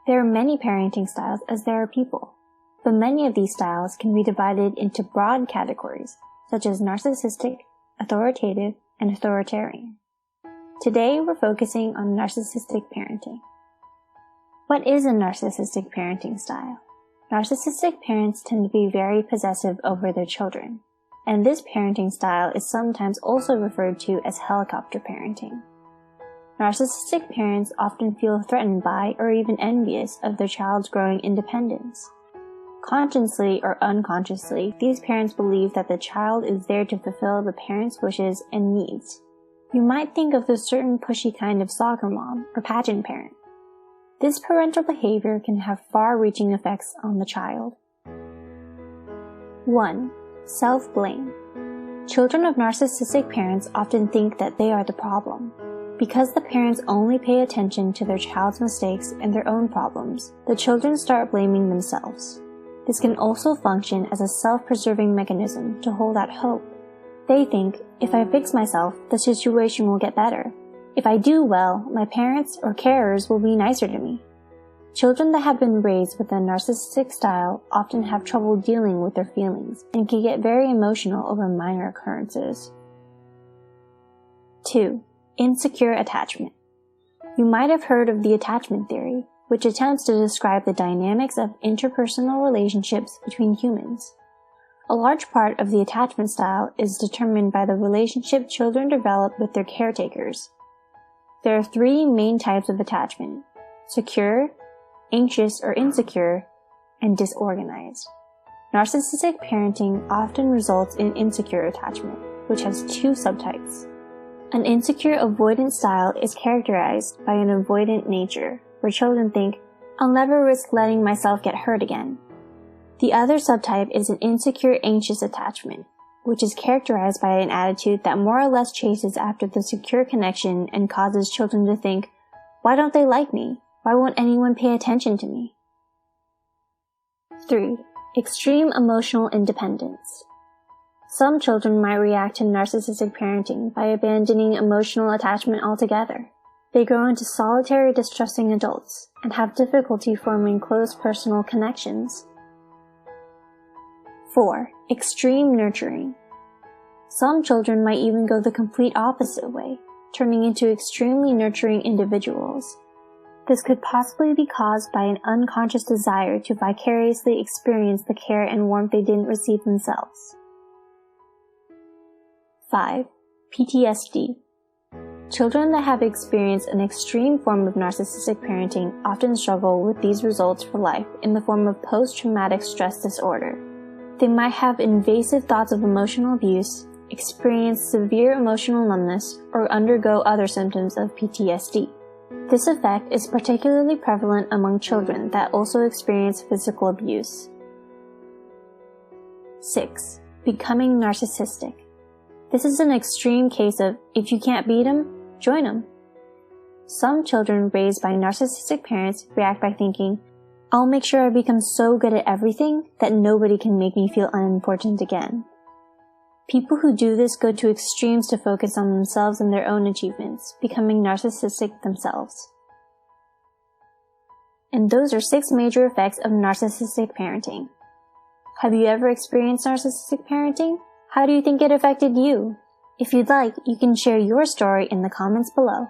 There are many parenting styles as there are people, but many of these styles can be divided into broad categories, such as narcissistic, authoritative, and authoritarian. Today, we're focusing on narcissistic parenting. What is a narcissistic parenting style? Narcissistic parents tend to be very possessive over their children, and this parenting style is sometimes also referred to as helicopter parenting. Narcissistic parents often feel threatened by or even envious of their child's growing independence. Consciously or unconsciously, these parents believe that the child is there to fulfill the parent's wishes and needs. You might think of the certain pushy kind of soccer mom or pageant parent. This parental behavior can have far-reaching effects on the child. 1. Self-blame. Children of narcissistic parents often think that they are the problem. Because the parents only pay attention to their child's mistakes and their own problems, the children start blaming themselves. This can also function as a self-preserving mechanism to hold out hope. They think, if I fix myself, the situation will get better. If I do well, my parents or carers will be nicer to me. Children that have been raised with a narcissistic style often have trouble dealing with their feelings and can get very emotional over minor occurrences. 2. Insecure attachment. You might have heard of the attachment theory, which attempts to describe the dynamics of interpersonal relationships between humans. A large part of the attachment style is determined by the relationship children develop with their caretakers. There are 3 main types of attachment: secure, anxious or insecure, and disorganized. Narcissistic parenting often results in insecure attachment, which has 2 subtypes. An insecure avoidant style is characterized by an avoidant nature, where children think, I'll never risk letting myself get hurt again. The other subtype is an insecure anxious attachment, which is characterized by an attitude that more or less chases after the secure connection and causes children to think, why don't they like me? Why won't anyone pay attention to me? 3. Extreme emotional independence. Some children might react to narcissistic parenting by abandoning emotional attachment altogether. They grow into solitary, distrusting adults and have difficulty forming close personal connections. 4. Extreme nurturing. Some children might even go the complete opposite way, turning into extremely nurturing individuals. This could possibly be caused by an unconscious desire to vicariously experience the care and warmth they didn't receive themselves. 5. PTSD. Children that have experienced an extreme form of narcissistic parenting often struggle with these results for life in the form of post-traumatic stress disorder. They might have invasive thoughts of emotional abuse, experience severe emotional numbness, or undergo other symptoms of PTSD. This effect is particularly prevalent among children that also experience physical abuse. 6. Becoming narcissistic. This is an extreme case of, if you can't beat 'em, join 'em. Some children raised by narcissistic parents react by thinking, I'll make sure I become so good at everything that nobody can make me feel unimportant again. People who do this go to extremes to focus on themselves and their own achievements, becoming narcissistic themselves. And those are 6 major effects of narcissistic parenting. Have you ever experienced narcissistic parenting? How do you think it affected you? If you'd like, you can share your story in the comments below.